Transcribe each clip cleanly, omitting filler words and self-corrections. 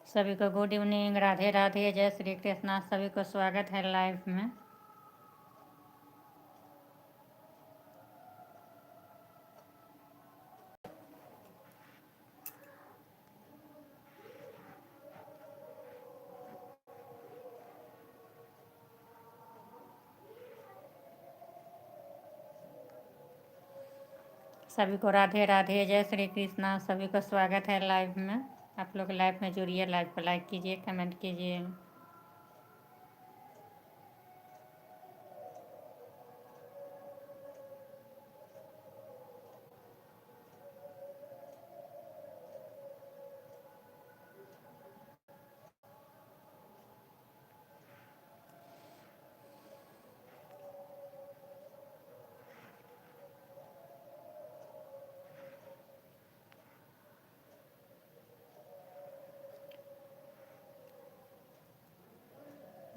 सभी को good evening, Radhe Radhe, जय श्री कृष्णा। सभी को स्वागत है लाइव में। सभी को राधे राधे, जय श्री कृष्णा। सभी को स्वागत है लाइव में। आप लोग लाइव में जुड़िए, लाइव को लाइक कीजिए, कमेंट कीजिए।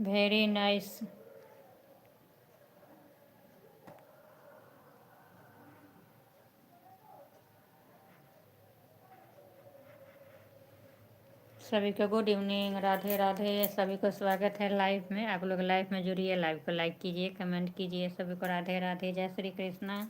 Very nice. सभी को गुड इवनिंग, राधे राधे। सभी को स्वागत है लाइव में। आप लोग लाइव में जुड़िए, लाइव को लाइक कीजिए, कमेंट कीजिए। सभी को राधे राधे, जय श्री कृष्णा।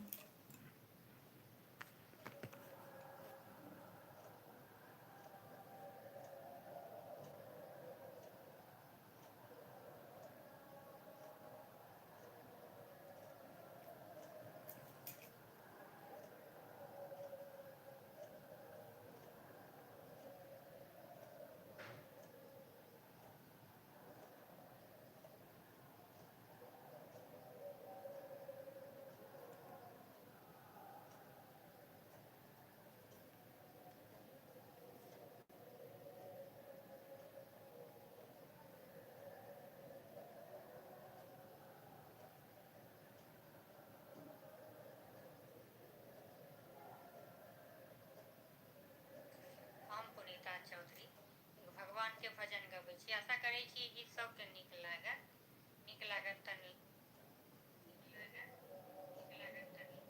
हम पुनीता चौधरी भगवान के भजन गबै छी। आशा करै छी गीत सबके नीक लागत। नीक लागत तऽ नीक लागत तऽ नीक।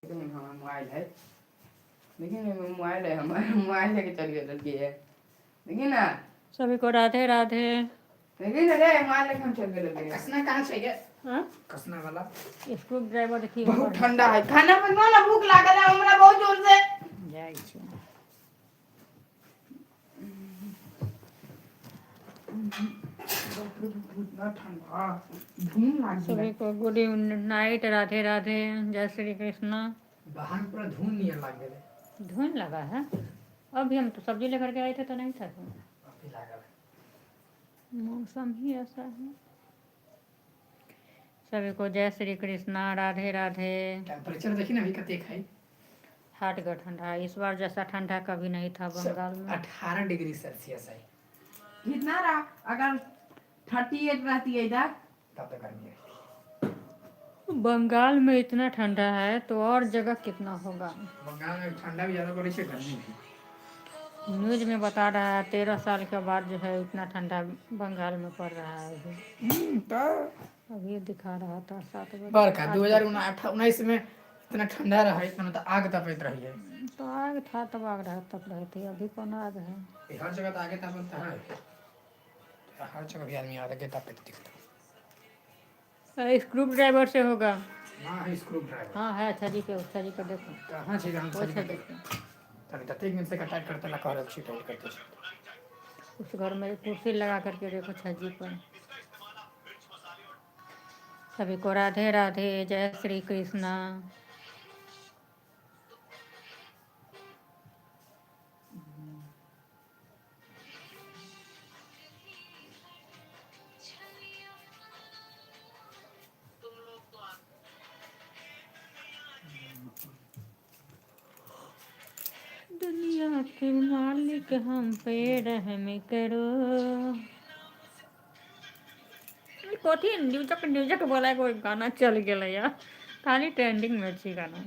मोबाइल है, देखिए ना मोबाइल है, हमारा मोबाइल लेके चल गए लड़की है, देखिए ना। सभी को राधे राधे। देखिए ना रे, मोबाइल लेके हम चल गए लड़की। कसना कहाँ चाहिए? हाँ, कसना वाला स्क्रू ड्राइवर देखिए। बहुत ठंडा है, खाना बनवा ना, भूख लागल है हमरा बहुत जोर से। जाइ छै। इतना ठंडा, धूम लाग सभी को good evening night, Radhe Radhe, जय श्री कृष्णा। बाहर पूरा धूम नियर लाग गए। धुन लगा है। अभी हम तो सब्जी लेकर के आए थे तो नहीं था धुन। अभी लागल है। मौसम ही ऐसा है। सभी को जय श्री कृष्णा, राधे राधे। टेम्परेचर देखिए ना अभी कितने है। हट गया ठंडा, इस बार जैसा ठंडा कभी नहीं था बंगाल में। 18 डिग्री सेल्सियस है। कितना रहा? अगर 38 रहती है इधर तब तक गर्मी है। बंगाल में इतना ठंडा है तो और जगह कितना होगा। बंगाल में ठंडा भी ज़्यादा पड़े से गर्मी भी। न्यूज में बता रहा है 13 साल के बाद जो है इतना ठंडा बंगाल में पड़ रहा है अभी। तो अभी दिखा रहा था 7 बजे बरका आज तक। 2019 में इतना ठंडा रहा, इतना तो आग तपैत रही है। तो आग था तब आग रहा तब रहे थे, अभी कौन आग है। हर जगह तो आगे तपता है, हर जगह भी आदमी आगे तपैत दिखता स्क्रू ड्राइवर से होगा। है। स्क्रू ड्राइवर हाँ है, अच्छा जी पे देखो। कहाँ छै हम वो छली अच्छा पे देखो। तनी ततेक दिन से टाइट करते ला कह छी टाइट करते छी। उस घर में कुर्सी लगा करके देखो छज्जी पर। सभी को राधे राधे, जय श्री कृष्णा। दुनिया के मालिक हम पे रहम करो। कथी न्यूजक बोला कोई गाना चल गया यार, खाली ट्रेंडिंग में अच्छी गाना।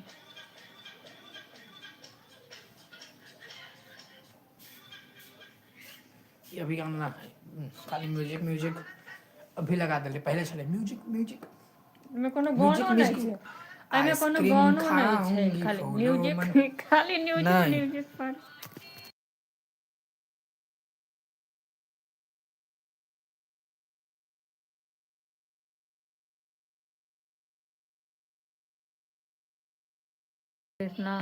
ये अभी गाना है खाली म्यूजिक म्यूजिक अभी लगा दिले, पहले चले म्यूजिक म्यूजिक एमे कोनो म्यूजिक गानो नहीं म्यूजिक छै, एमे कोनो आइसक्रीम गानो नहीं छै, खाऊंगी खाली फूलों म्यूजिक मन खाली नहीं म्यूजिक पर। कृष्णा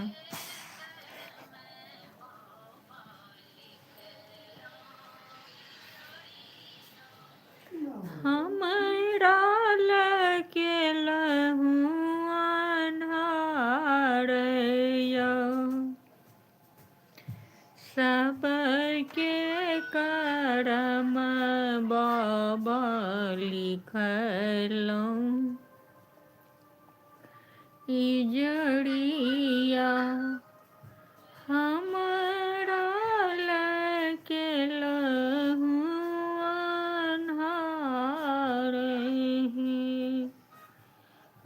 हमरा लगे अन्हार यौ, सबके करम बाबा लिखलौं, इजड़िया हमरा लगे अन्हार ही,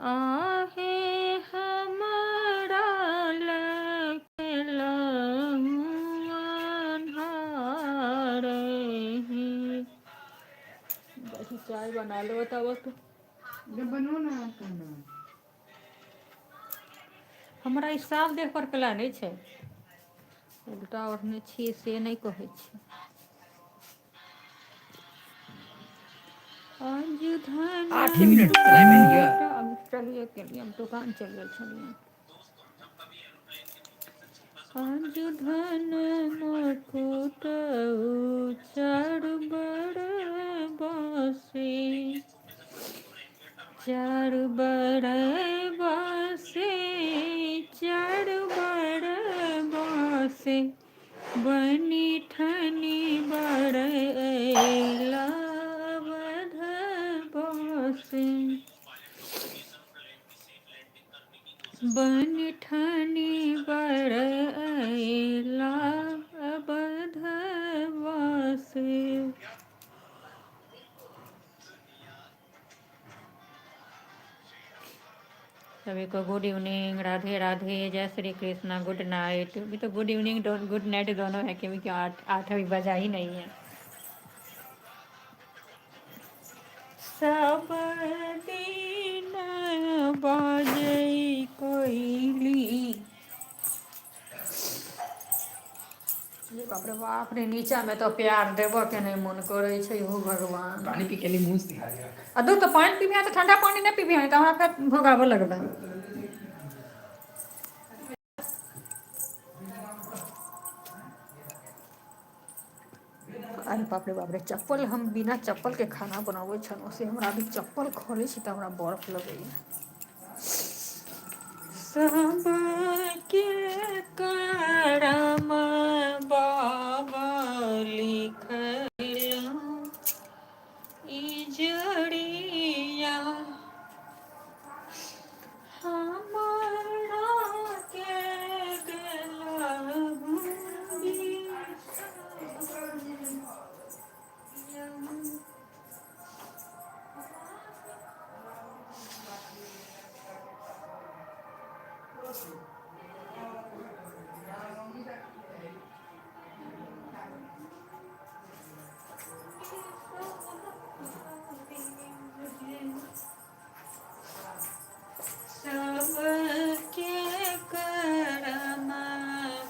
आहे हमरा लगे अन्हार ही। चाय बना लो तब तो बनो ना खाना। हमरा ई साफ देह पर कला नहीं छै, उल्टा ओढ़ने छियै से नहीं कहै छी। आज धन 8 ही मिनट चलाए में गया। अब चलिए के लिए हम दुकान चल गए छलिए। आज धन मुकुट चार बड़ बासे, चार बड़ बासे, चार बड़ बासे, बनी ठनी बड़ अइला बध बासे, बन ठनी बड़ अइला बध बासे। सभी को गुड इवनिंग, राधे राधे, जय श्री कृष्णा, गुड नाइट। अभी तो गुड इवनिंग गुड नाइट दोनों है, क्योंकि 8 अभी बजा ही नहीं है। सब दिन बाजै कोइली, बाप रे बाप रे, नीचा में तो प्यार देबो के नहीं मन करे छै हो भगवान। पानी पी के लिए मुंह से दिखा दिया। अदू तो पानी पीबे तो ठंडा पानी नहीं पीबे तो हमरा फिर भोगाबो लगबे। अरे बाप रे, चप्पल हम बिना चप्पल के खाना बनावे छन, से हमरा अभी चप्पल खोले छी तो हमरा बर्फ लगैया। सबके करम बाबा लिखलौं, इजड़िया हमरा के देलहु बिसरिया। सबके करम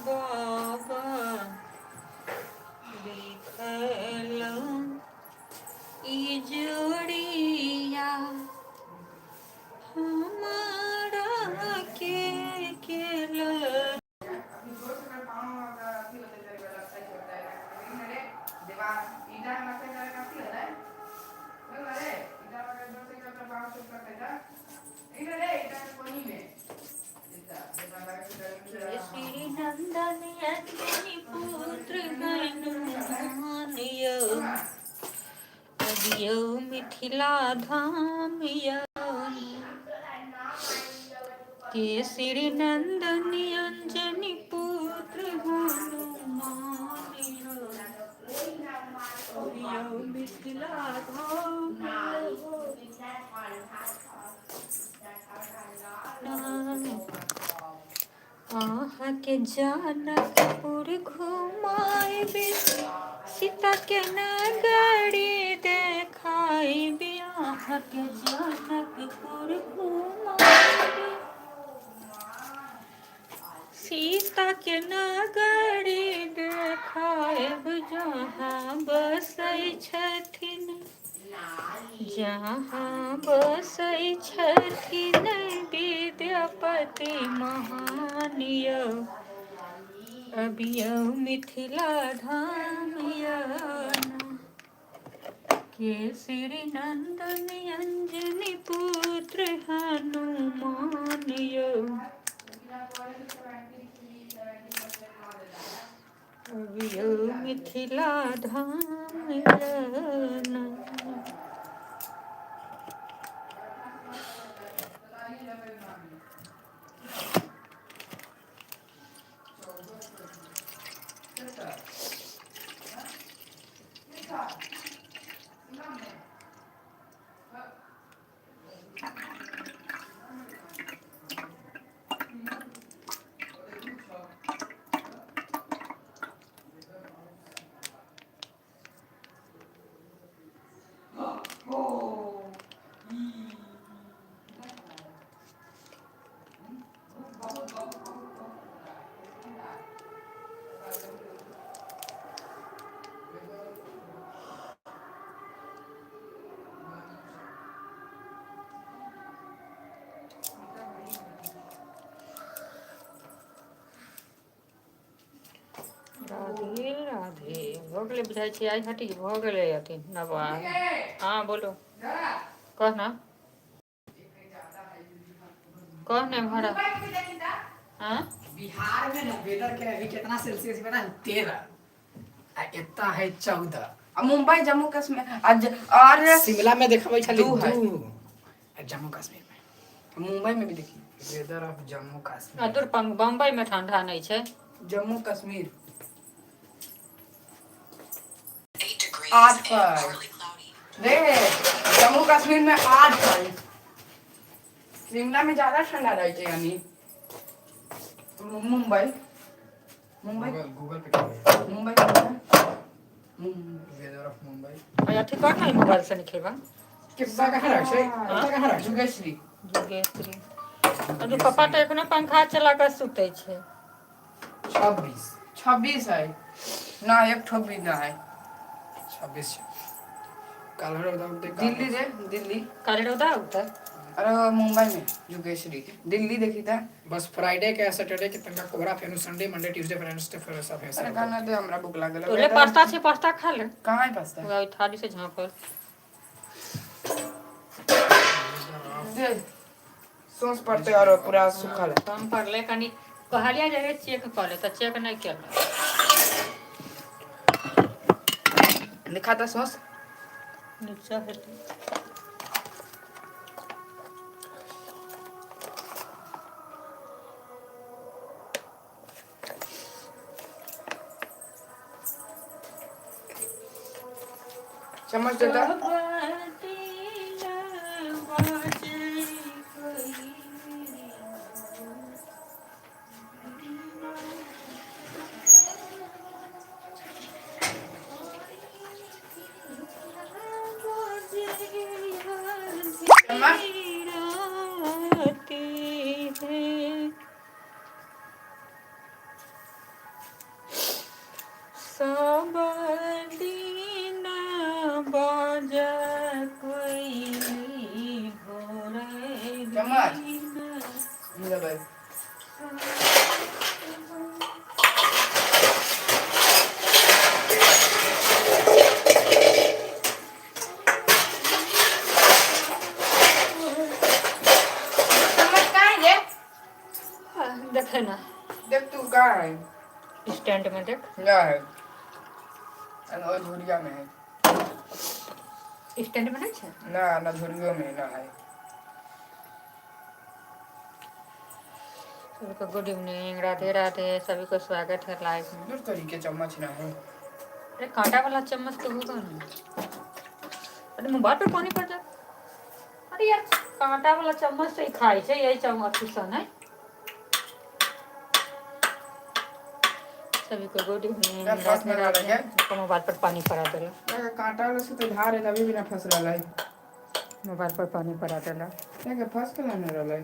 बाबा लिखल ई जोड़िया हमारा के लग अपनी जोर से कर पाऊँ अगर अभी होते तेरे वाला सही होता है लेकिन अरे दीवार ईटा में लगते तेरे काफी होता है अरे ईटा में जोर से कर पाऊँ चुप कर बेटा लेकिन अरे ईटा में कोनी में इतना दीवार लगा श्री नंदन अंजनी पुत्र हनुमान यो मिथिला धाम केसरी नंदन अंजनी पुत्र हनुमान यो मिथिला धाम आहा के जानकपुर घुमाए सीता के नगरी देखाई बियाह के जनकपुर घुमाए सीता के नगरी देखाए जहाँ बसै छथिन जहाँ बसै छथिन विद्यापति महान अबियौ मिथिला धाम केसरी नंदन अंजनी पुत्र हनुमान अबियौ मिथिला धाम राधे राधे भऽ गेलै बुझाइ छै आइ हटी भऽ गेलै अथी नवाज हाँ बोलो कहना कहने भरा हाँ बिहार में ना वेदर के अभी कितना सेल्सियस बना 13 इतना है 14 मुंबई जम्मू कश्मीर आज और शिमला में देखबै छली 2 है जम्मू कश्मीर में मुंबई में भी देखी वेदर ऑफ जम्मू कश्मीर दूर बम्बई में ठंडा नहीं छै जम्मू कश्मीर 8 पर देख जम्मू कश्मीर में 8 पर शिमला में ज्यादा ठंडा रहते यानी मुंबई मुंबई गूगल पे मुंबई वेदर ऑफ मुंबई अथी कर ना मोबाइल से निखेबा कितना कहाँ रख छै कहाँ रख जुगेश्री जोगेश्वरी अरे पापा तो एखनो पंखा चला कर सुते छै 26 है ना एक ठो भी ना है 26 कल दिल्ली रे दिल्ली काले रौदा उतर अरे मुंबई में जोगेश्वरी दिल्ली देखी था बस फ्राइडे के सैटरडे के तंगा कोबरा फेनु संडे मंडे ट्यूसडे वेडनेसडे फिर सब है अरे खाना दे हमरा भूख लागल तो ले पास्ता छै पास्ता खा ले कहां है पास्ता वो थाली से झांपल दे सॉस पड़ते और पूरा सूखा है कम कर ले कनी कहलिया जे चेक कर ले त चेक नहीं केल लिखा था सॉस नीचा हेतै चम्मच देता सब दिन बाजा कोई भोरे चम्मच। दिन ले भाई। चम्मच कहाँ है ये? देखे ना देख तू कहाँ है? स्टैंड में देख ना है। और झुरिया में है। स्टैंड में नहीं है। ना झुरियों में ना है। सभी को गुड इवनिंग, राधे राधे, सभी को स्वागत है लाइव में। दूर तरीके चम्मच ना है। अरे कांटा वाला चम्मच तो होगा ना। अरे मोबाइल पे पानी पड़ जाता। अरे यार कांटा वाला चम्मच से ही खाई छे, यही चम्मच सन है। सभी को good evening, Radhe Radhe. Mobile पर पानी पड़ा देला। कांटा वाला से तो धार है अभी भी ना फंस रहा है। मोबाइल पर पानी पड़ा देला। क्या फंस के ना रहा है।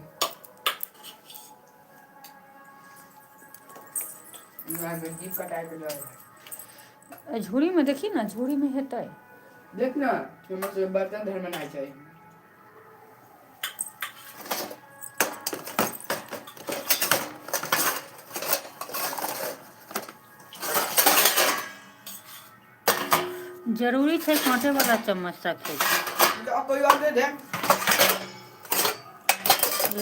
ना जीप का टाइप लग रहा है। झूरी में देखी ना, झूरी में हेतै। देख ना चम्मच से बर्तन धर में नहीं चाहिए। जरूरी है कांटे वाला चम्मच रखे। कोई और दे दे।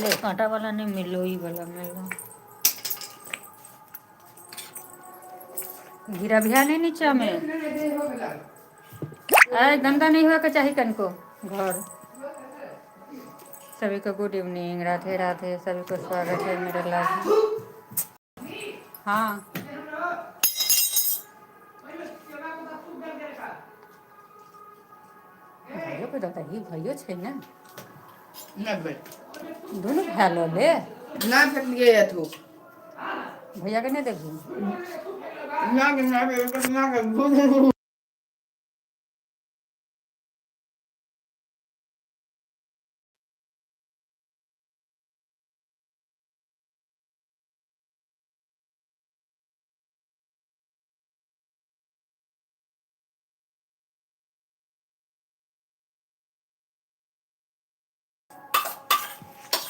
ले कांटा वाला नहीं मिलो, ही वाला मिलो। गिरा भी नहीं नीचा में। अरे गंदा नहीं हुआ के चाहिए कनको घर। सभी को गुड इवनिंग, राधे राधे, सभी को स्वागत है मेरे लाइव। हाँ भाइयों को दादा ही भाइयों छे ना। ना बे। दोनों भाई लो ले। ना फेंक लिए तू। भैया के नहीं देखू। ना के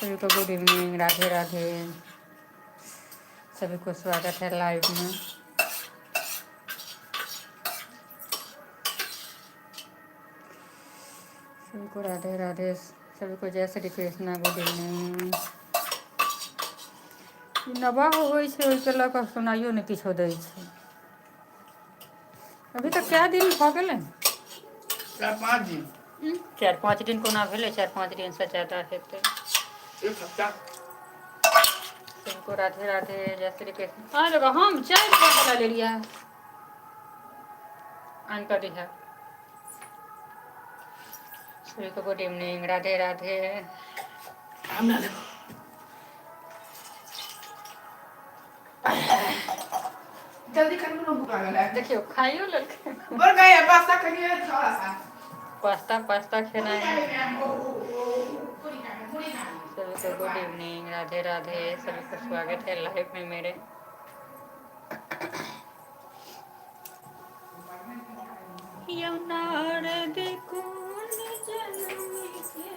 सभी को गुड इवनिंग, राधे राधे, सभी को स्वागत है लाइव में। सभी को राधे राधे, सभी को जय श्री कृष्णा, गुड इवनिंग। नवाह होइ छै ओइके लऽ कऽ सुनाइयो नहि किछो दै छै। अभी तक क्या दिन भऽ गेलै? 4-5 दिन। 4-5 दिन कोना भेलै? 4-5 दिनसँ ज्यादा हेतै। एक हफ्ता। सबको राधे राधे, जय श्री कृष्ण। हाँ देखो हम 4 रुपया वाला ले लिया है। ऑन कर दिया। सभी को गुड इवनिंग, राधे राधे। हम ना देखो। जल्दी कर लो, भूख लगा है। देखियो खाइयो लड़के। और गए पास्ता खाइए थोड़ा सा। पास्ता खेना है। पूरी खा। सभी को गुड इवनिंग, राधे राधे, सभी को स्वागत है लाइव में मेरे। यमुनार देखो जन्म के।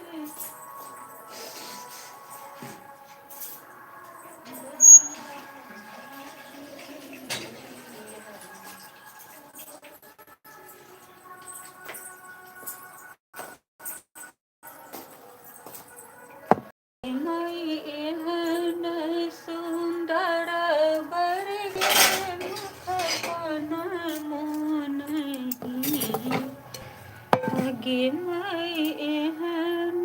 सुंदर गे माई एहन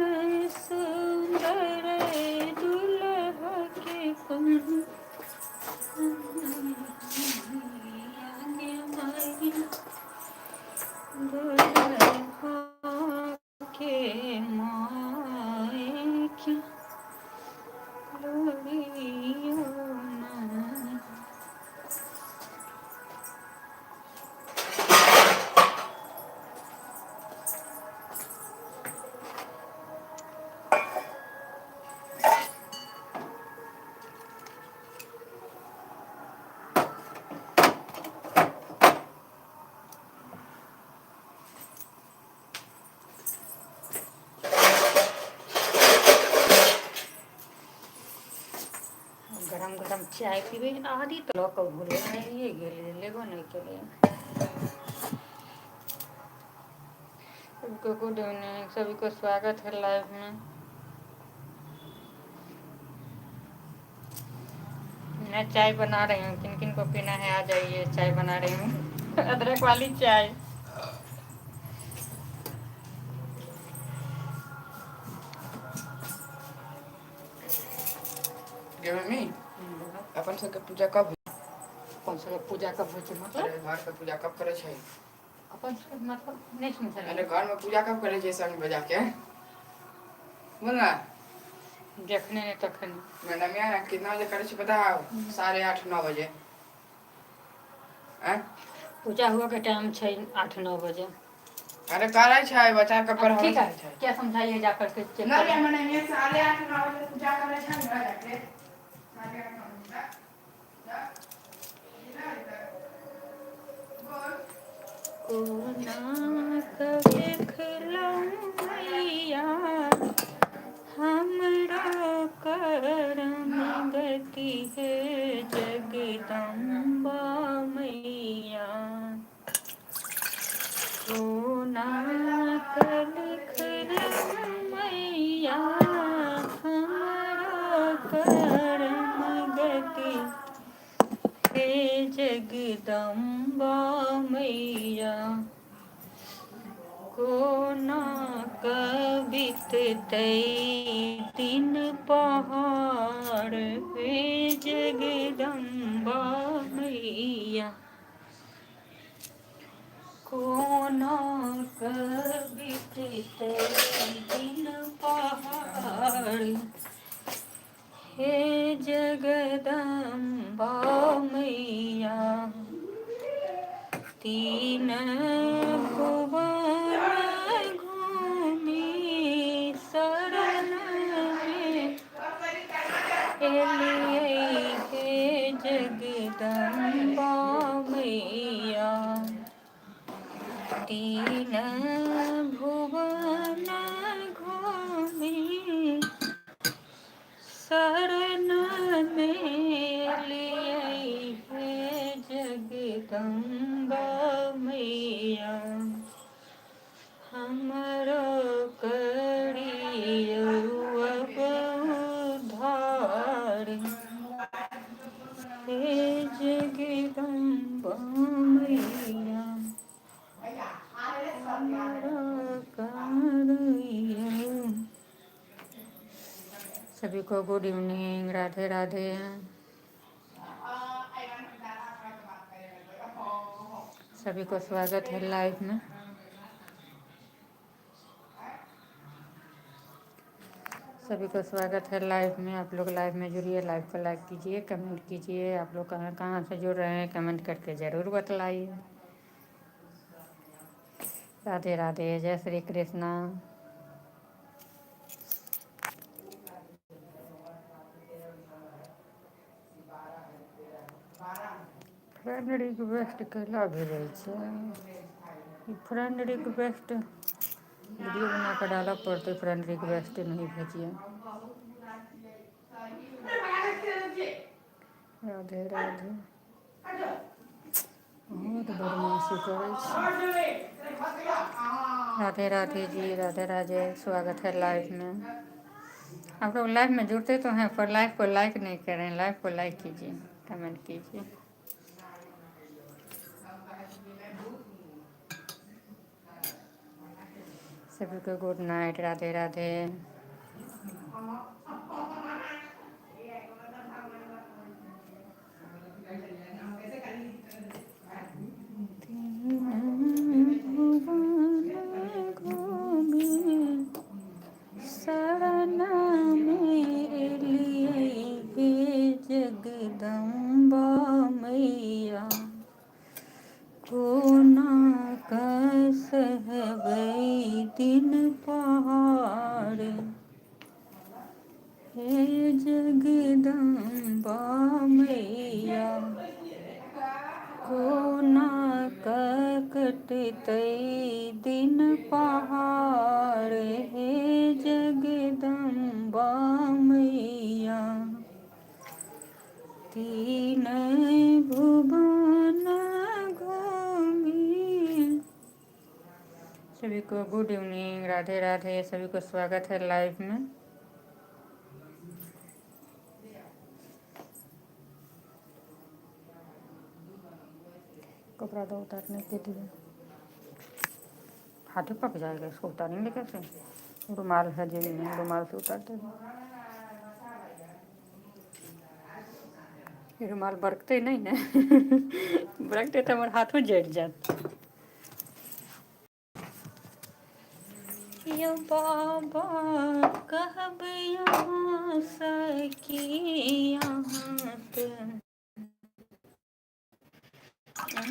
सुंदर दुल्हा के कौन गे माई दुल्हा के माई क्या लोरियो ना। चाय पीबे आदि तो लऽ कऽ भूले नहीं गेलिए लेबो नहीं केलिए। सबको गुड इवनिंग, सभी को स्वागत है लाइव में। मैं चाय बना रही हूँ, किन किन को पीना है आ जाइए, चाय बना रही हूँ अदरक वाली चाय। गे मम्मी अपन सबके पूजा कब होई? अपन सबके पूजा कब होइ छै मतलब? अरे घर पे पूजा कब करे छै? अपन सबके मतलब नहीं सुन अरे सकलिए। घर में पूजा कब करे छै संग बजा के? बोल ना। देखने नहीं तखने। मैडम यार कितना बजे करे छै पता है? 8:30-9 बजे। पूजा हुआ के टाइम छै 8-9 बजे। अरे करे छै बच्चा के पढ़ावे ठीक है, छै। क्या समझाइए जा करके चेक ना करें। मैंने ये 8:30-9 बजे पूजा करे छै ना जाके। 8:30-9 बजे। जा। बोल। कोना देखलहुँ मैया हमरा करम गति है जगदम्बा मैया। कोना देखलहुँ मैया हमरा करम गति हे जगदम्बा मैया। कोना बीततै दिन पहाड़ हे जगदम्बा मैया। कोना बीततै दिन पहाड़ हे जगदम्बा मैया। तीन भुवन घूमी शरण में एलियै हे जगदम्बा मैया। तीन भुवन घूमी शरण में एलियै हे जगदम्बा मैया। हमरो करियौ अब उद्धार हे जगदम्बा मैया। हमरो करियौ। सभी को गुड इवनिंग, राधे राधे। सभी को स्वागत है लाइव में। सभी को स्वागत है लाइव में। आप लोग लाइव में जुड़िए, लाइव को लाइक कीजिए, कमेंट कीजिए। आप लोग कहाँ कहाँ से जुड़ रहे हैं कमेंट करके ज़रूर बतलाइए। राधे राधे, जय श्री कृष्णा। फ्रेंड रिक्वेस्ट कैला भेजै छै? फ्रेंड रिक्वेस्ट वीडियो बना कर डालऽ पड़ते। फ्रेंड रिक्वेस्ट नहीं भेजिए। राधे राधे। बहुत बदमाशी करै छै। राधे राधे जी, राधे राधे, स्वागत है लाइव में। आप लोग लाइव में जुड़ते तो हैं पर लाइव को लाइक नहीं कर रहे हैं। लाइव को लाइक कीजिए, कमेंट कीजिए। सभी को गुड नाइट, राधे राधे। शरण में एलियै हे जगदम्बा मैया। कोना सहबै दिन पहाड़ हे जगदम्बा मैया। कोना कटतै दिन पहाड़ हे जगदम्बा मैया। तीन भुवन घूमी। सभी को गुड इवनिंग, राधे राधे। सभी को स्वागत है लाइव में। कपड़ा दो उतारने के लिए। हाथ पक जाएगा, इसको उतारेंगे कैसे? रुमाल है जेब में, रुमाल से उतारते हैं। ये रुमाल बरकते नहीं है। बरकते तो हमारे हाथों जट जाते। यो बाबा कहब यहाँ सकी यहाँ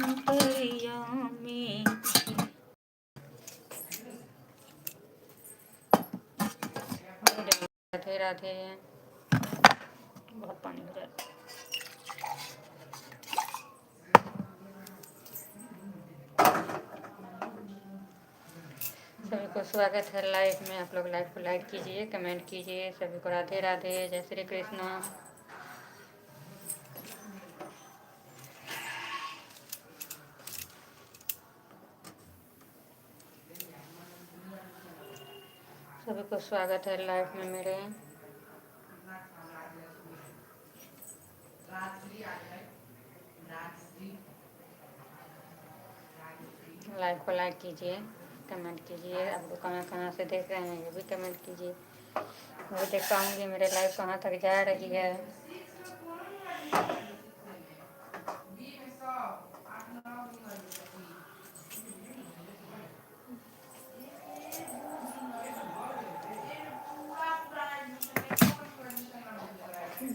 अंतर्यामी। राधे राधे। बहुत पानी हो जाता है। सभी को स्वागत है लाइव में। आप लोग लाइव को लाइक कीजिए, कमेंट कीजिए। सभी को राधे राधे, जय श्री कृष्ण। सभी को स्वागत है लाइव में मेरे। लाइव को लाइक कीजिए, कमेंट कीजिए। आप लोग कहाँ कहाँ से देख रहे हैं ये भी कमेंट कीजिए। मैं भी देख पाऊँगी मेरे लाइव कहाँ तक जा रही है।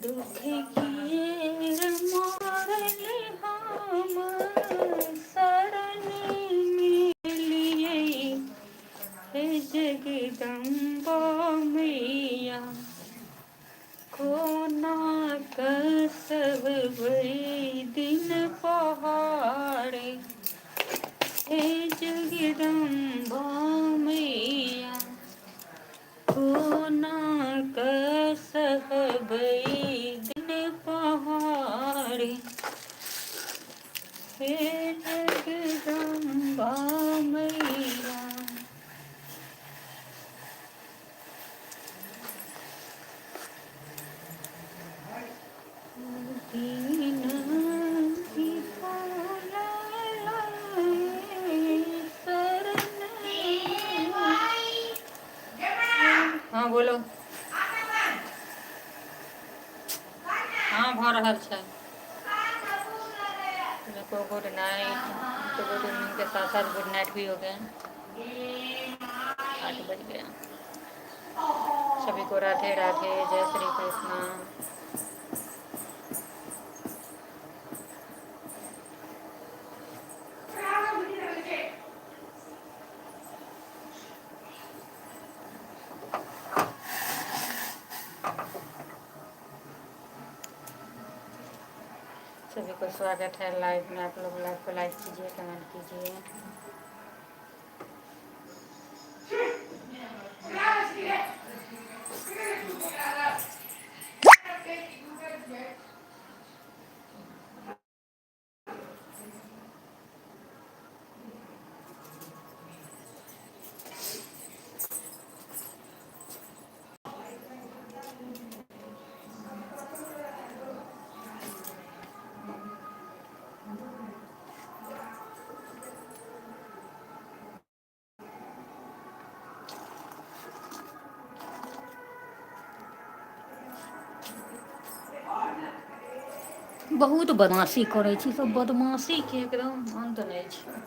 दुख किए मारले हम शरण मिलिए, हे जगदम्बा मैया कोना कसब दिन पहाड़े। हे जगदम्बा मैया कोना कसब दिन पहाड़े। हे जगदम्बा मैया। दीन हाँ बोलो। हाँ भ रहल छै। को गुड नाइट। तो गुड इवनिंग के साथ साथ गुड नाइट भी हो गया। 8 बज गया। सभी को राधे राधे, जय श्री कृष्ण। सभी को स्वागत है लाइव में। आप लोग लाइव को लाइक कीजिए, कमेंट कीजिए। बहुत बदमाशी करै छी, सब बदमाशी के एकदम अंत नहीं छै।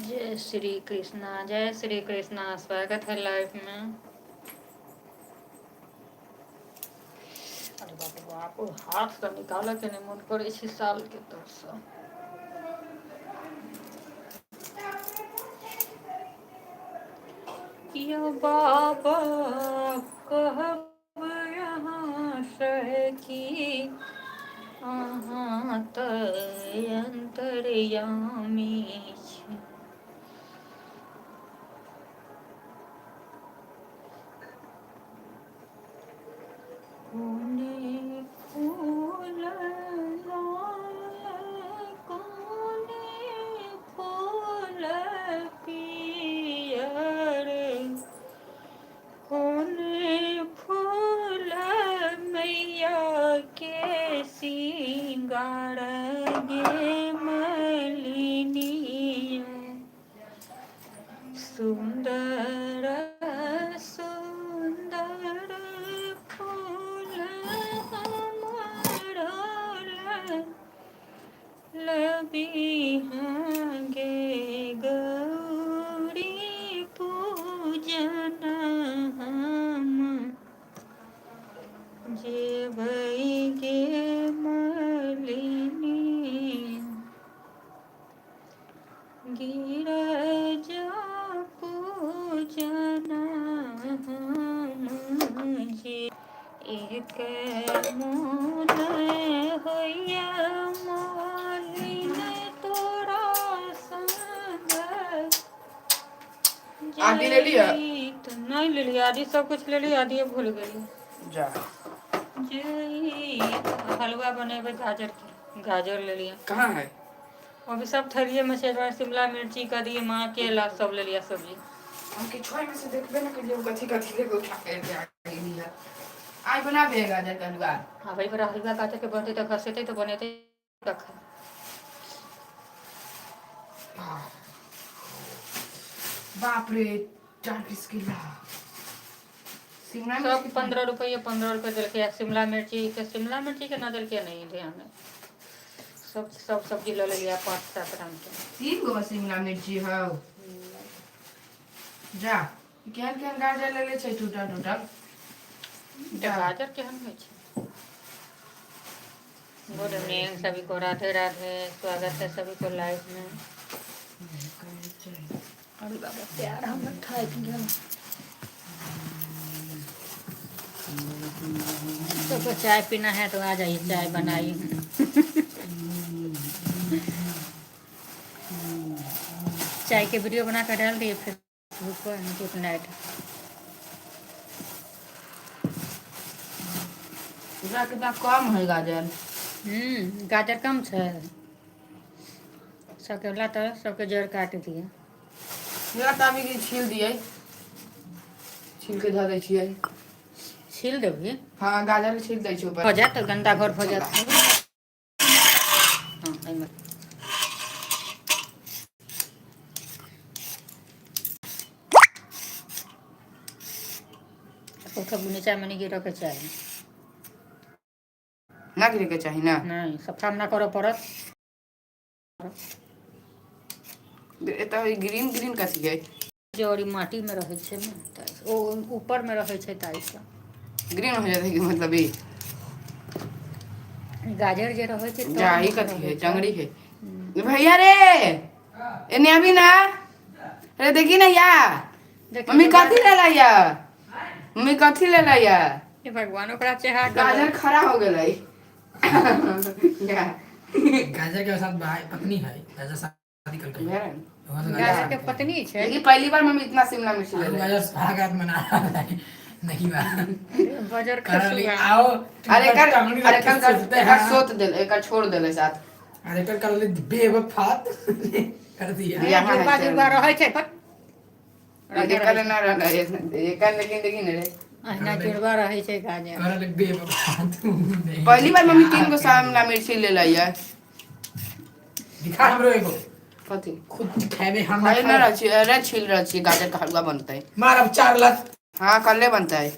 जय श्री कृष्णा, जय श्री कृष्णा। स्वागत है लाइफ में। अरे बाप बाप, हाथ से निकाल के नहीं मन करे छी साल के तरफ से। यो बाबा कहब यहाँ से कि अहाँ तऽ अंतर्यामी छी। कोने फूल लाल, कोने फूल पियर, कोने फूल मैया के सिंगार गे मलिनिया। सुंदर सुंदर फूल हमारा लबिहांगे गौरी पूजन हम जेबै गे मलिनी। गिरजा पूजन हम जे एक मोन होइया मालिन तोरा संग। आदि ले लिया? तो नहीं ले लिया, आदि सब कुछ ले लिया, आदि भूल गई। जा हलवा बनेबे गाजर के, गाजर ले लिया। कहाँ है? अभी सब थरिये में से शिमला मिर्ची का दिए, माँ केला सब ले लिया सब्जी। हम किछुआ में से देखबे ना करिए कथी कथी लेके उठा के आ गई है। आज बना दे गाजर का हलवा। हाँ भाई, बड़ा हलवा गाजर के बनते तो खसेते तो बनेते रखा। बाप रे 40 किलो शिमला सब मिर्च 15 रुपये दिल के। शिमला मिर्ची के ना दिल के नहीं ध्यान है। सब सब्जी ले लिया 5-7 रंग के। 3 गो शिमला मिर्ची है। जा केहन केहन गाजर ले ले छै टूटल गाजर केहन होइ छै। गुड इवनिंग सभी को, राधे राधे। स्वागत है सभी को लाइव में। अरे बाबा प्यार हम थाक गया। सबको चाय पीना है तो आ जाइए, चाय बनाई हूँ। चाय के वीडियो बना कर डाल दिए फेसबुक पर। Good night. कितना कम है गाजर। गाजर कम छै। सबके ला तर सबके जड़ काट दिए। अभी छील दिए, छील के धऽ दै छियै। छील देबही? हाँ गाजर के छील दै छियै ऊपर। हो जात गंदा घर हो जात। हाँ एहिमे नीचा में नहीं गिरऽ के चाही। ना गिरे के चाहिए ना। नहीं सब सामना करो पड़त। तो ग्रीन ग्रीन कथी है? जड़ी माटी में रहे छे ना ताई ओ ऊपर में रहे छे ताई से ग्रीन हो जाता है कि मतलब ये गाजर जे रहे छे जा ही में कथी रहे है, छे। टंगड़ी है। भैया रे एने अभी ना, अरे देखी ना या देखिए मम्मी तो कथी गाजर- ले ला या, मम्मी कथी ले ला या, ये भगवान ओकरा चढ़ा गाजर खड़ा हो गया या गाजर के साथ भाई पत्नी है, गाजर शादी करके भेड़। वहाँ से गाजर के पत्नी छे। लेकिन पहली बार मम्मी इतना शिमला मिर्च ले आलू ला। गाजर भागत मना नहीं बा बजर कर ली खसुआ आओ। अरे कर टंगड़ी अरे रख कर के कर सोचते कर हैं। सोत दे, एक छोड़ दे साथ। अरे कर ली बेवफात कर दिया। यहाँ है जुड़वा चल। जुड़वा रहे छे पर एकर ना रहना एकर लेकिन देखी ना रे। अहिना जुड़वा रहे छे गाजर। कर ली बेवफात पहली बार मम्मी 3 गो शिमला मिर्च ले ला या। दिखा हमरो एगो कथी खुद खाए हम खाई ना रची, अरे छील रची गाजर का हलवा बनता है। मार अब 4 लाख हाँ कल्ले बनता है।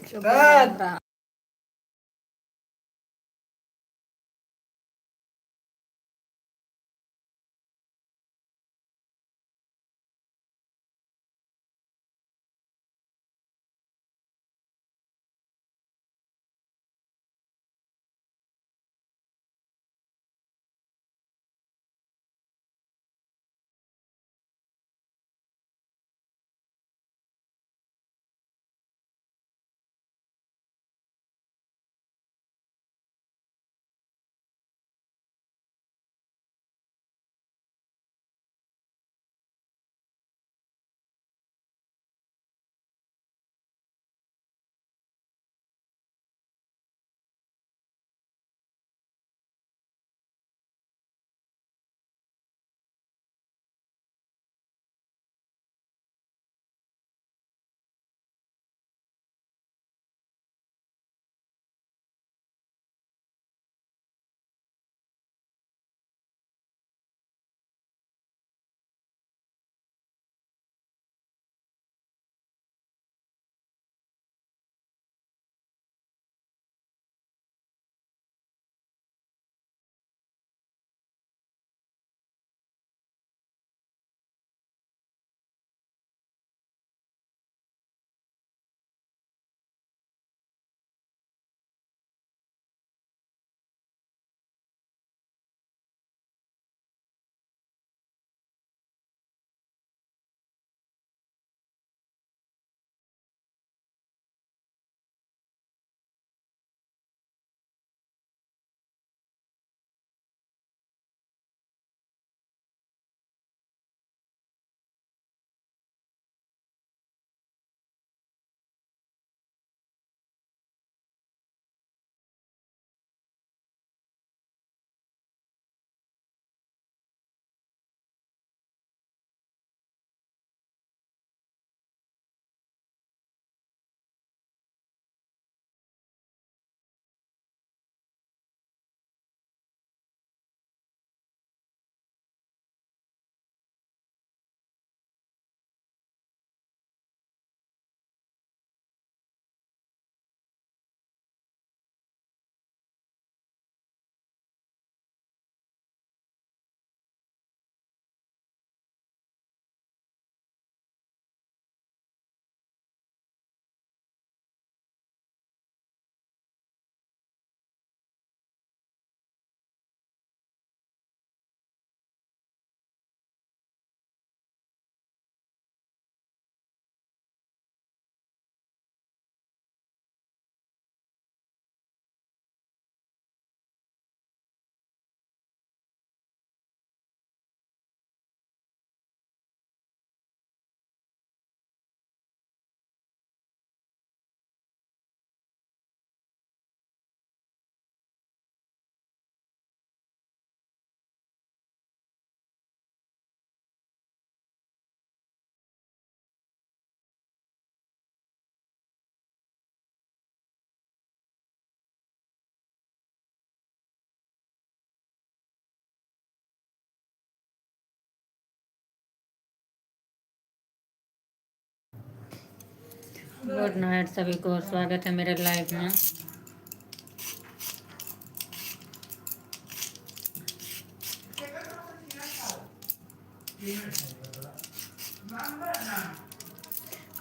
गुड नाइट सभी को, स्वागत है मेरे लाइव में।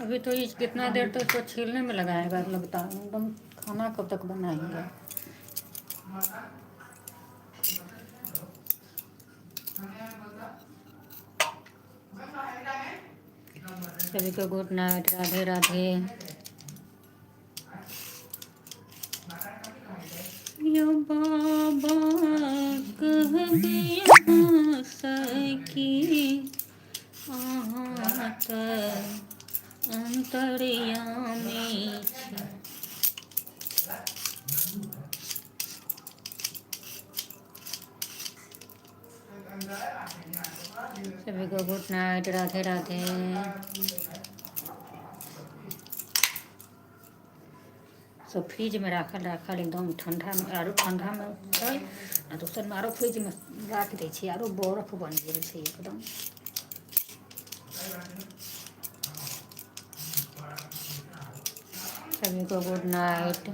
अभी तो ये कितना देर तक तो छीलने में लगाएगा लगता है, एकदम खाना कब तक बनाएंगे। सभी को गुड नाइट, राधे राधे। यो बाबा कह दिया सकी अहाँ त अंतर्यामी छी। सभी को गुड नाइट, राधे राधे। सब फ्रिज में राखल एकदम ठंडा में, आरो ठंडा में छै आ दोसर में आरो फ्रिज में राख दै छी, आरो बर्फ बन गेल छै एकदम। सभी को गुड नाइट।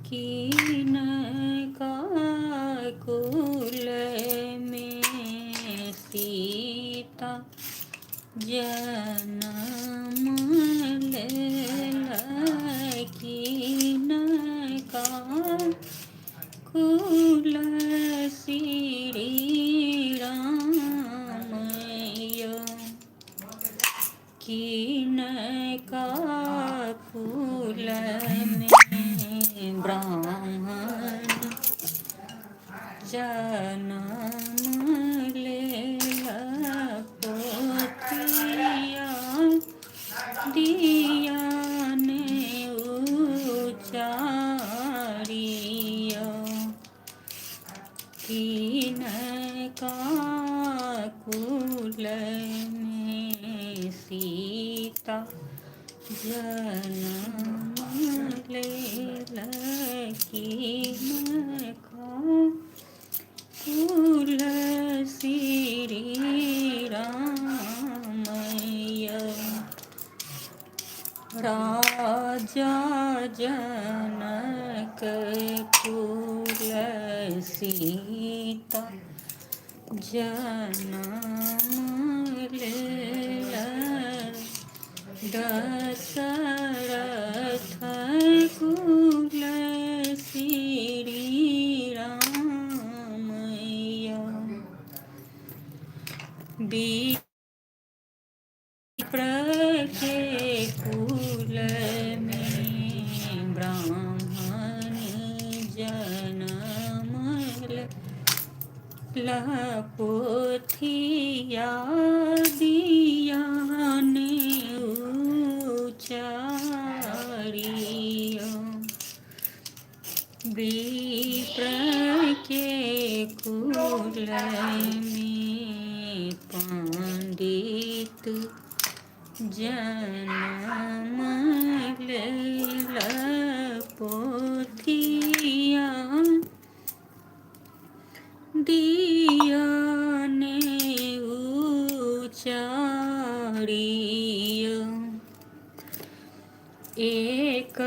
कीन काकुल में सीता जनम लेला, कीन काकुल श्री राम यो, कीन काकुल में ब्राह्मण जनम लेला, पोतिया दिया ने उचारियो, कीन काकुल में सीता जनम लेला, कीन काकुल श्री राम यो, राजा जनक कुल सीता जनम लेला, दशरथ कुल श्री राम यो, विप्र के कुल में ब्राह्मण जनम लेला, पोथिया दिया ने उचारियो, विप्र के कुल में पंडित जनम लेला, पोथिया दिया ने उचारियो, एक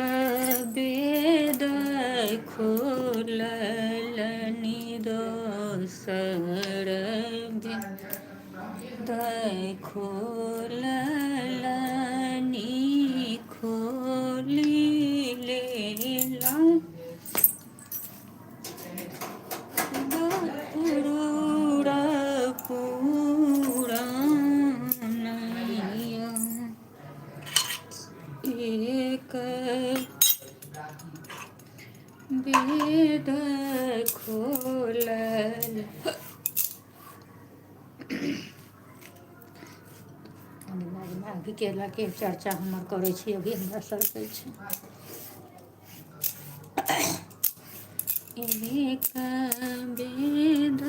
वेद खोलल दोसर वेद खोलल, खोली लेला, गरुड़ पुराण यो, एक वेद खोलल। अभी केला के चर्चा हमर करै छी, अभी हमरा सरकै छै। एक वेद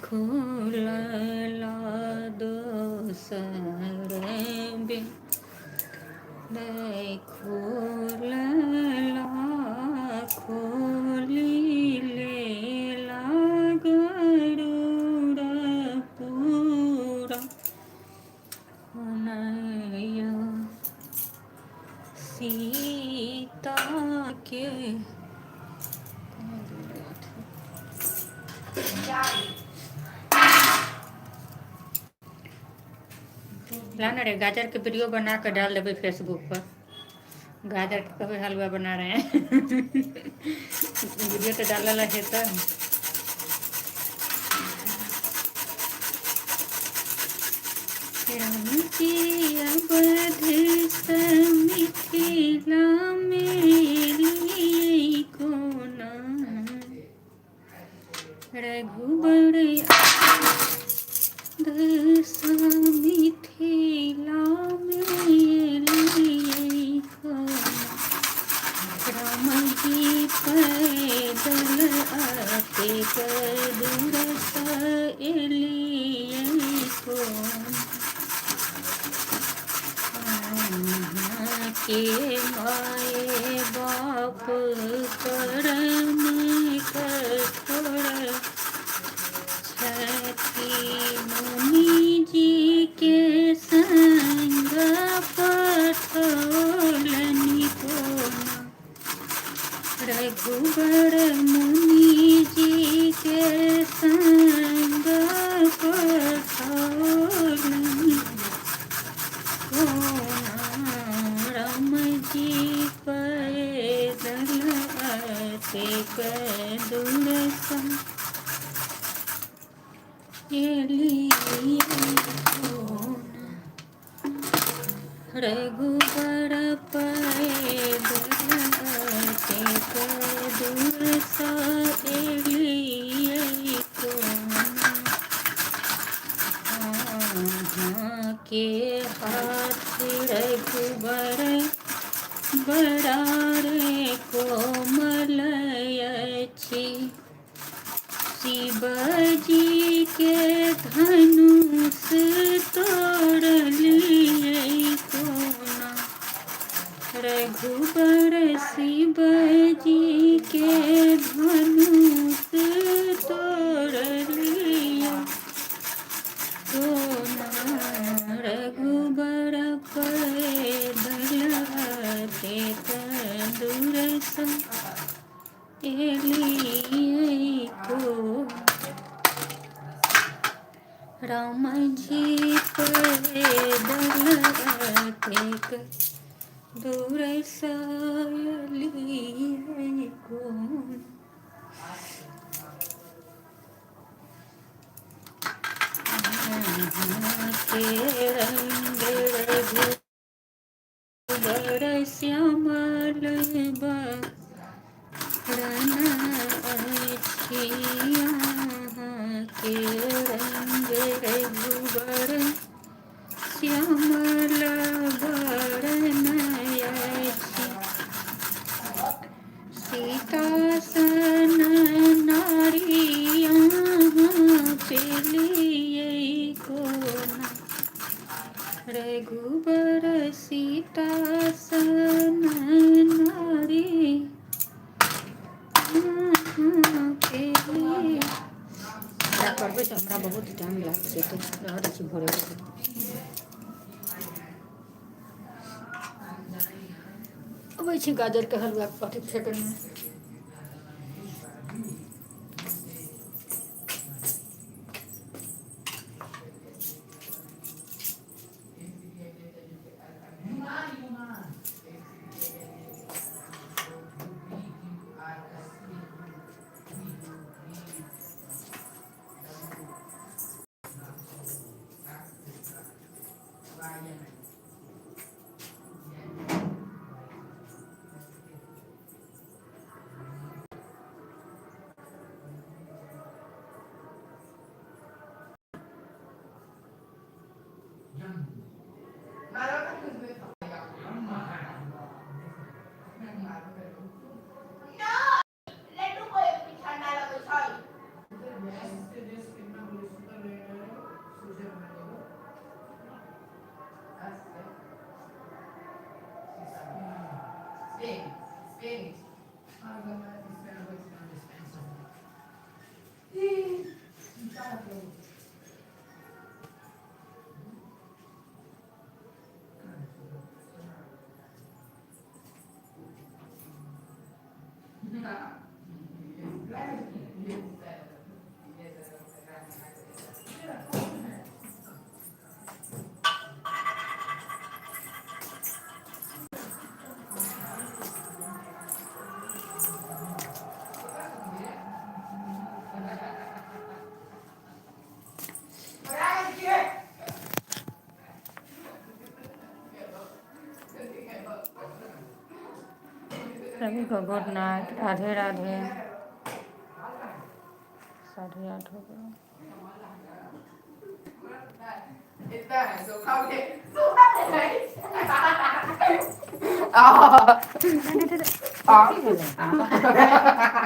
खोलल दोसर वेद खोलल, खोली लेला गरुड़ पुराण यो, सीता सीता के लाना रे गाजर के वीडियो बना कर डाल देवे फेसबुक पर। गाजर के कभी हलवा बना रहे हैं वीडियो तो डाला है तो राम की अवध मिथिला मेली कोना रघुबर दस मिथिला मेली कोना राम जी पैदल आते दूर एलियै कोना के माए बाप करम कठोर छठी मुनि जी के संग पठौलनि कोना रघुबर मुनि जी के संग पठौलनि राम जी पैदल आते दूर एलियै कोना रघुबर पैदल आते दूर एलियै कोना के हाथ रघुबर बड़ा रे कोमल अछि शिव जी के धनुष तोड़लियै कोना रघुबर शिव जी के धनुष तोड़लियै कोना रघुबर पैदल आते दूर एलियै कोना राम जी पैदल आते दूर एलियै कोना के रंग रघुबर श्यामल बरन अछि के रंग रघुबर श्यामल बरन अछि सीता सन नारी पेलियै कोना रघुबर सीता सन नारी पेलियै करबै तऽ हमरा बहुत टाइम लागतै तऽ रहै छी भोरे अबै छी गाजरके हलुआ पट्टी फेकैमे सभी को गुड नाइट, राधे राधे। 8:30 हो गया। इतना है तो खाओगे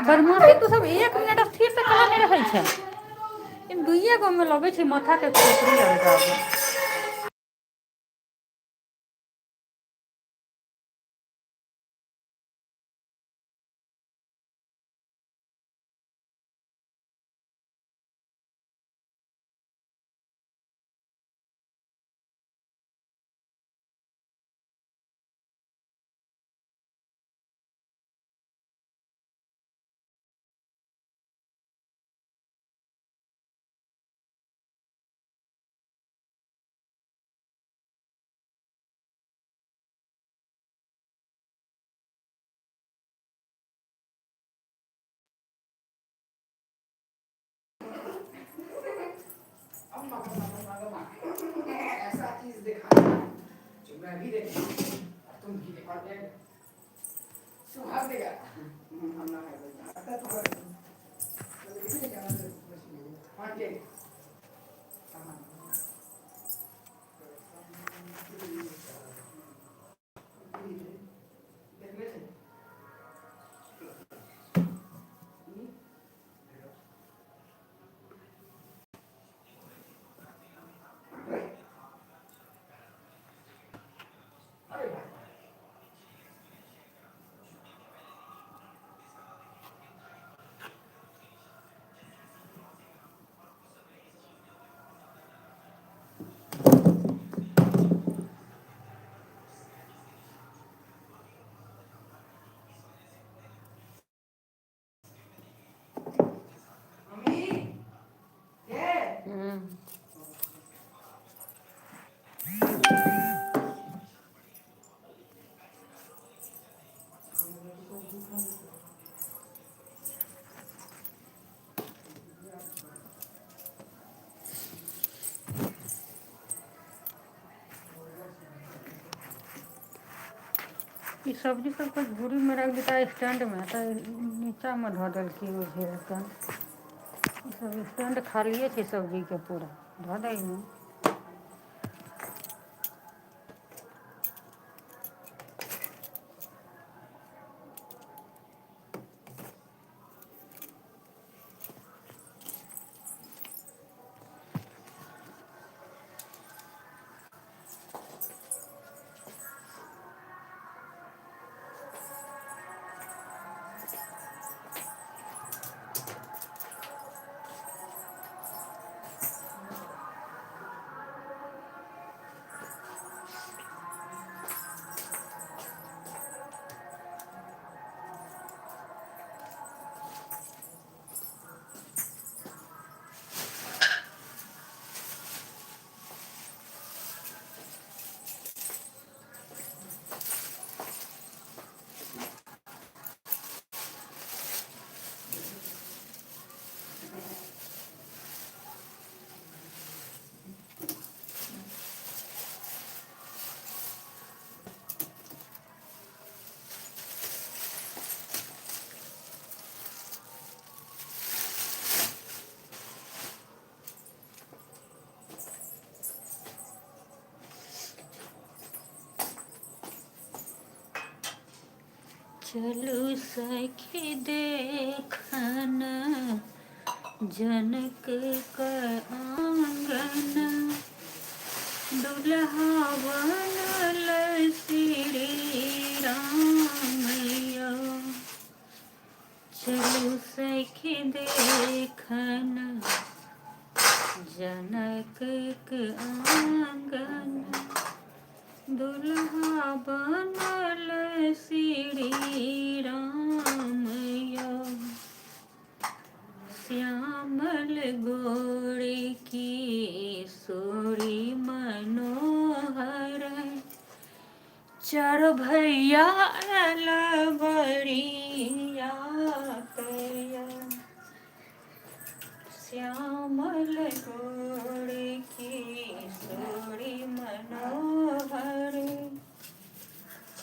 बदमाशी तू सब 1 मिनट स्थिर से कहा नहीं रहे छै। इन 2 गो में लगे छै माथा के खोपड़ी लड़का। ऐसा चीज दिखाना जो मैं भी देखूं, तुम भी देखो। सुहाग देगा हम ना है आता तो कर लेकिन क्या ना हां के मम्मी ये ई सब्जी सब कुछ झूरी में रख देता स्टैंड में, तो नीचा में धो दल की सब स्टैंड खालिए छै सब्जी के पूरा धो दै में। चलू सखी देखन जनक का आंगन, दुल्हा बनल श्री रामैया। चलू सखी देखन जनक का आंगन, दुल्हा बनल श्री रामैया। श्यामल गोरी की सोरी मनोहर, चार भैया बड़िया तैया। श्यामल गोरी की सोरी मनोहर,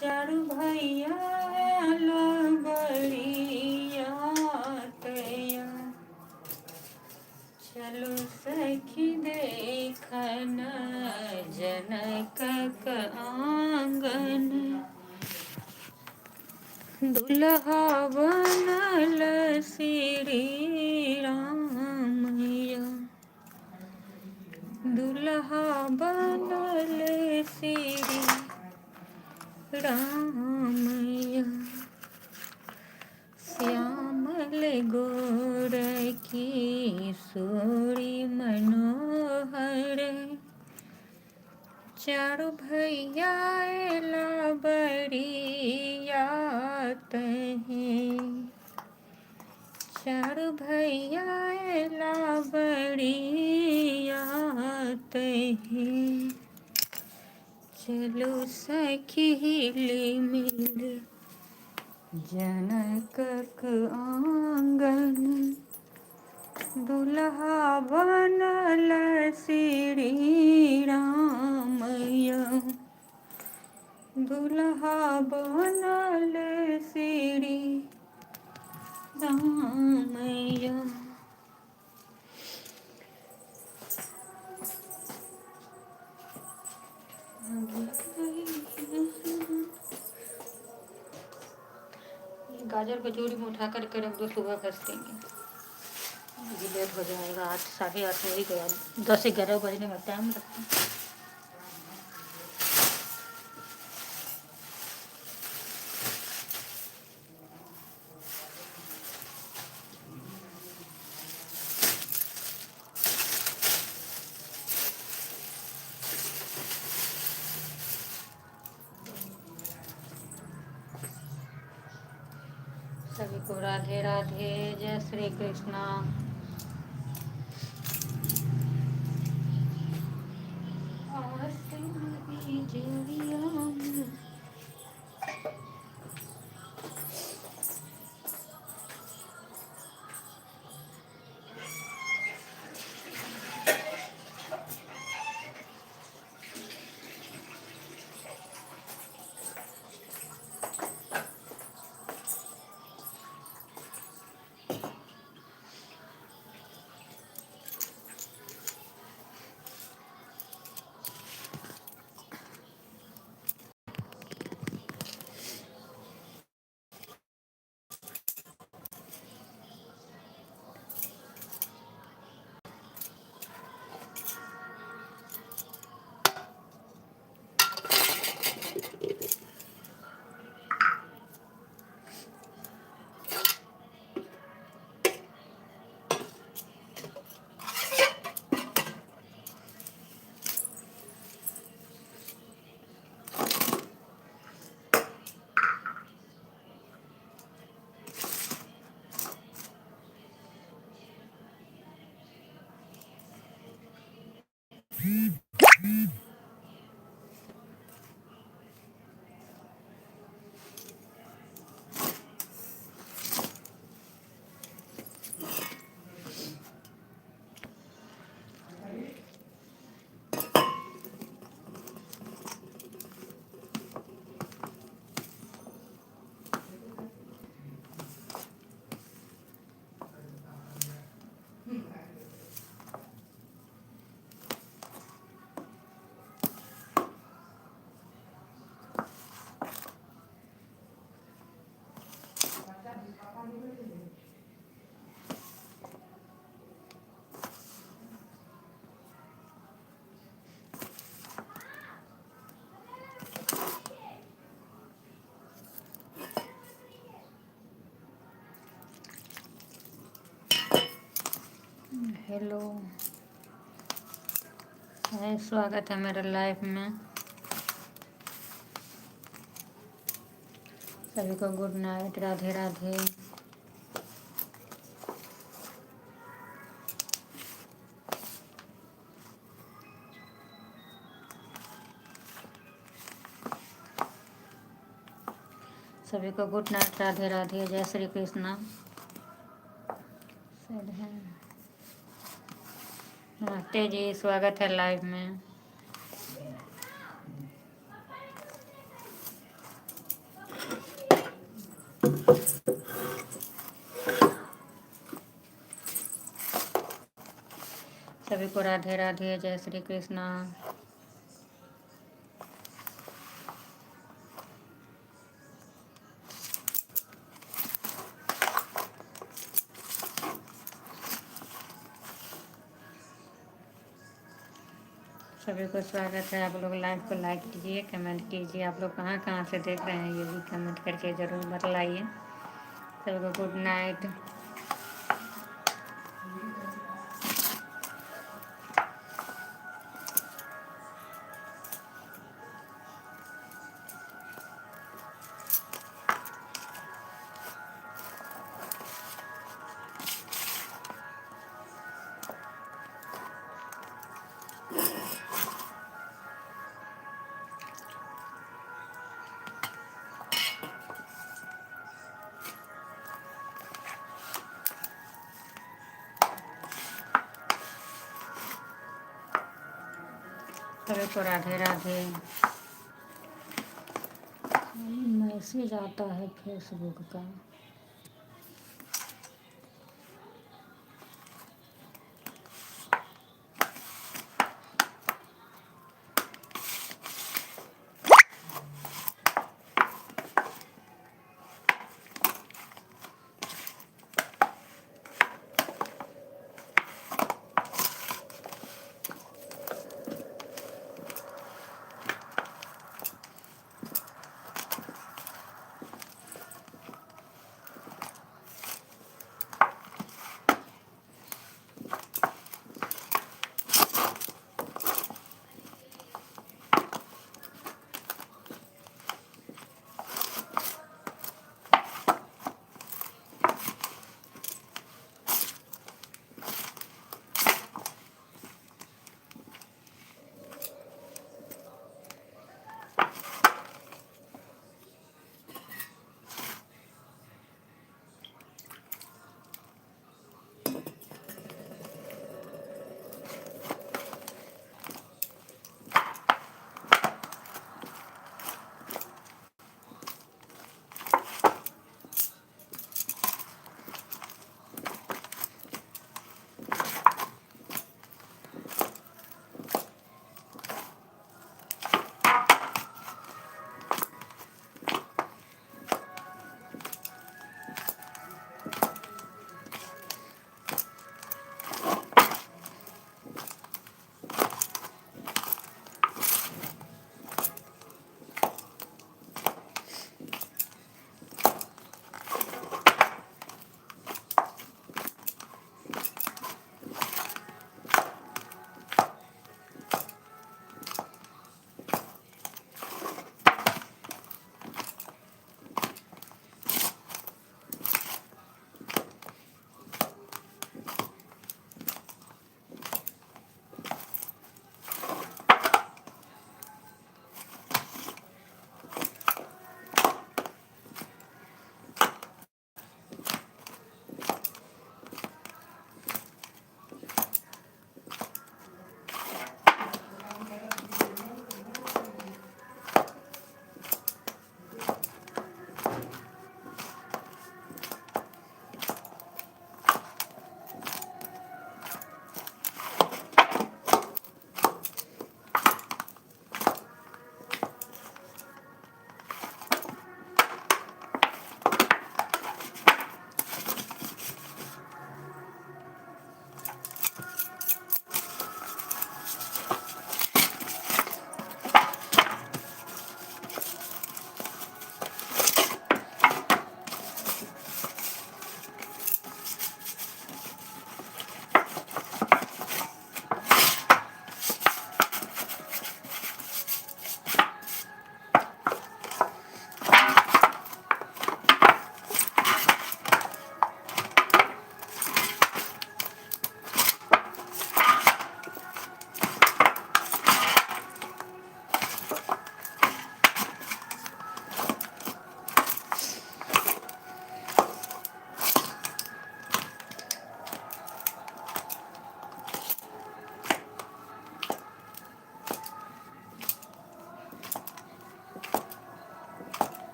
चार भैया जनक आंगन दुल्हा बनल श्री रामैया दुल्हा बनल श्री रामैया श्यामल गोर की सोरी मनोहर चारों भैया एला बरियात हैं चारों भैया एला बरियात हैं चलो सखी मिल जनक आंगन दुल्हा बनल श्री रामैया दुल्हा बनल श्री रामैया। गाजर को जोड़ी में उठा कर रख दो, सुबह फंस देंगे, अभी लेट हो जाएगा। 8 साढ़े 8 हो ही गया, 10-11 बजने में टाइम लगता है। सभी को राधे राधे, जय श्री कृष्णा। हेलो, स्वागत है मेरे लाइफ में। सभी को गुड नाइट, राधे राधे। सभी को गुड नाइट, राधे राधे, जय श्री कृष्णा। नमस्ते जी, स्वागत है लाइव में। सभी को राधे राधे, जय श्री कृष्णा। सभी को स्वागत है। आप लोग लाइव को लाइक कीजिए, कमेंट कीजिए। आप लोग कहाँ कहाँ से देख रहे हैं ये भी कमेंट करके ज़रूर बतलाइए। सबको गुड नाइट। सभी को राधे राधे। मैसेज आता है फेसबुक का।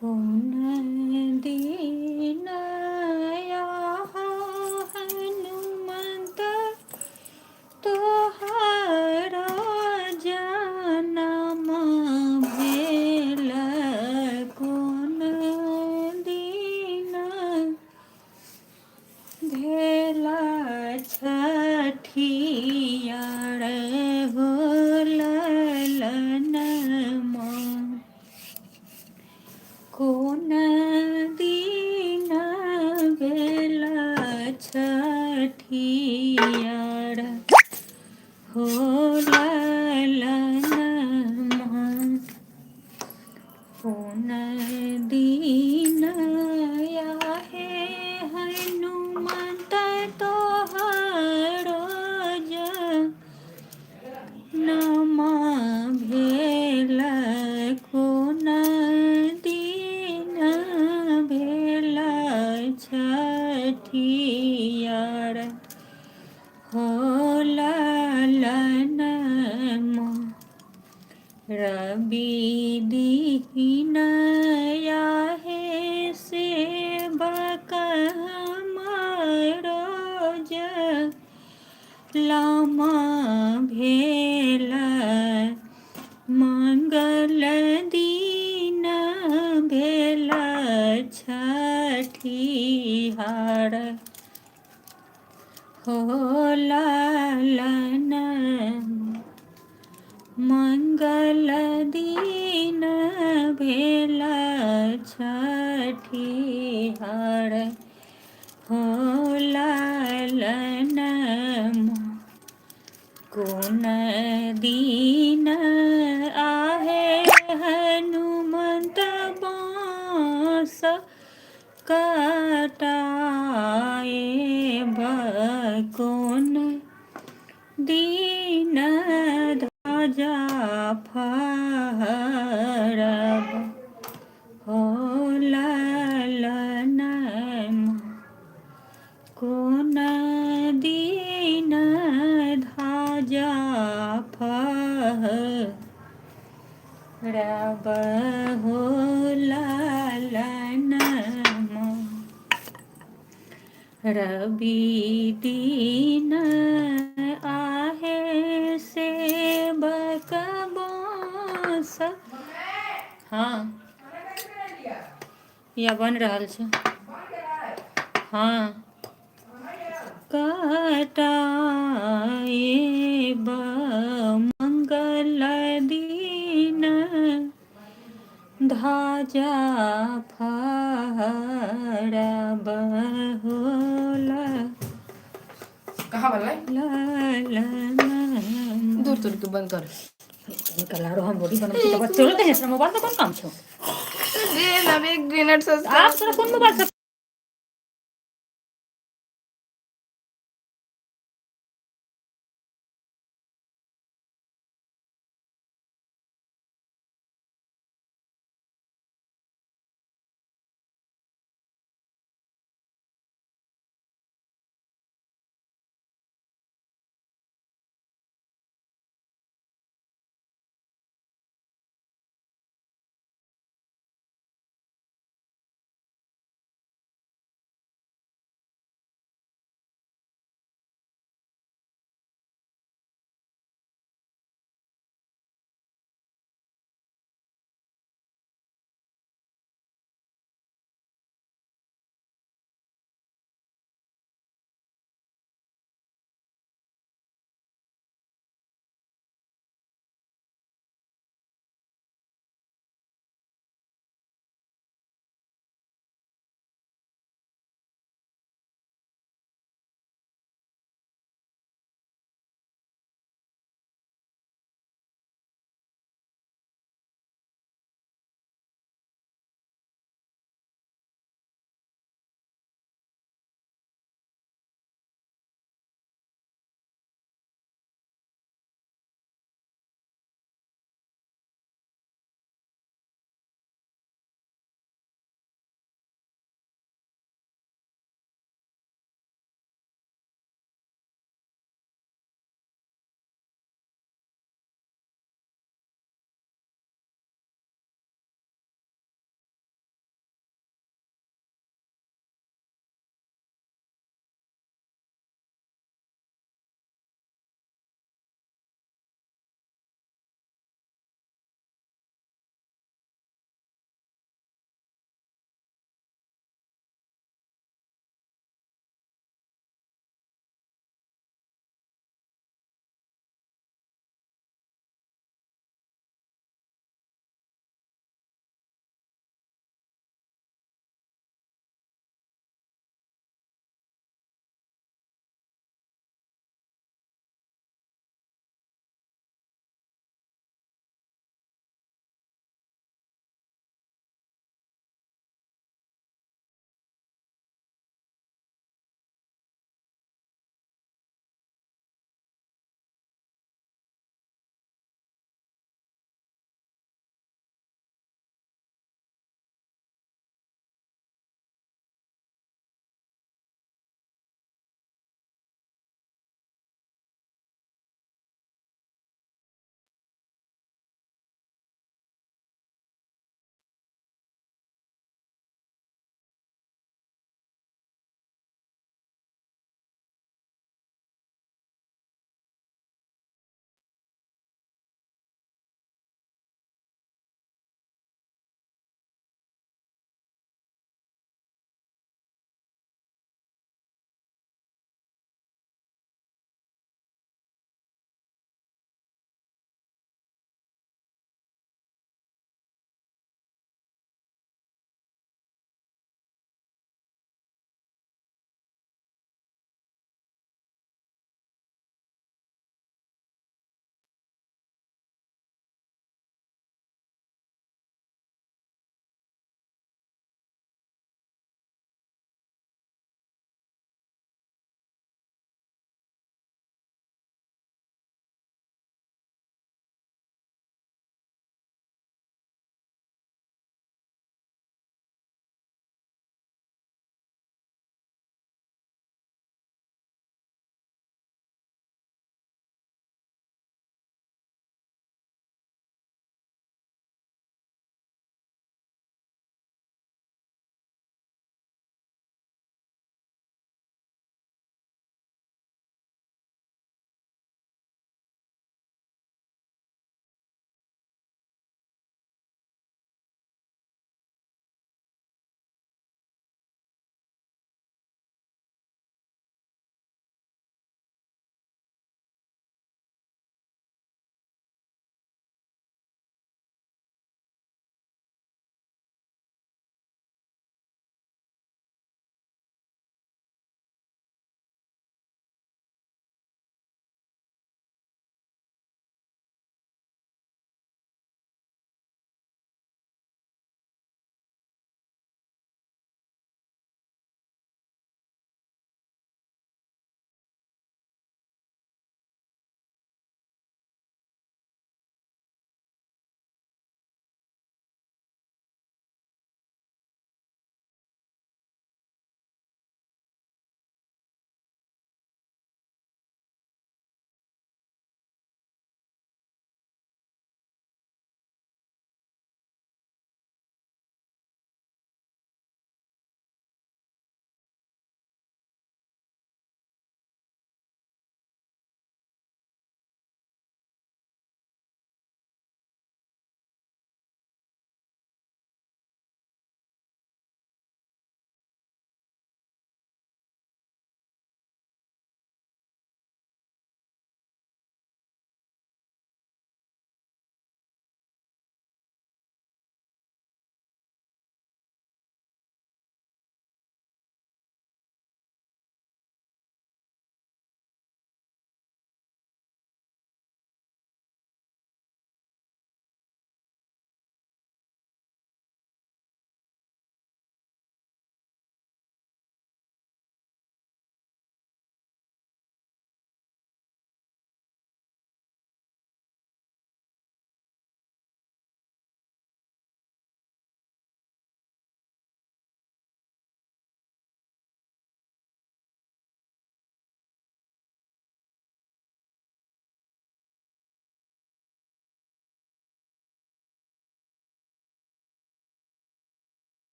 कौन दीन हनुमंत तोहरा जनम भेल कौन दीन भेल छठियार हो ललनमा कौन दीन भेल छठियार हो ललनमा कौन दीन आहे हनुमंत तोहरो जनम भेल कौन दीन भेल छठियार हो ललनमा रवि दीन आहे सेवक हमारो लमा भेल मंगल दीन भेल छठिहार हो ललनमा मंगल दीन भेल छठिहार हो ललनमा कौन दीन आहे हनुमंत बाँस कटाए कौन दीन ध्वजा फहरब हो ललनमा कौन दीन ध्वजा फहरब हो ललनमा रवि दीन आहे सेवक बाँस हाँ या बन रहल छै हाँ कटाएब मंगल दीन ध्वजा फहरब हो कहाँ बन रहा है ललनमा दूर दूर के बंद कर निकल आ रहा हम बॉडी बनम छी तब चलो ते मोबाइल पे कौन काम छौ दे ना 1 मिनट से आप तोरा कौन मोबाइल से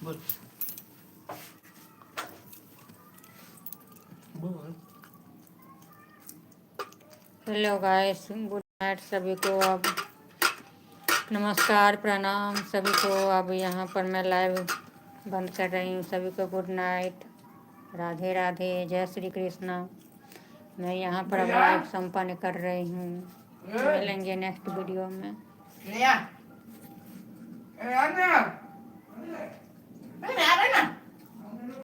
बोल बोल। हेलो गाइस, गुड नाइट सभी को। अब नमस्कार, प्रणाम सभी को। अब यहाँ पर मैं लाइव बंद कर रही हूँ। सभी को गुड नाइट, राधे राधे, जय श्री कृष्णा। मैं यहाँ पर अब लाइव संपन्न कर रही हूँ। मिलेंगे नेक्स्ट वीडियो में। Ini ya. Ini ada. Ini ada.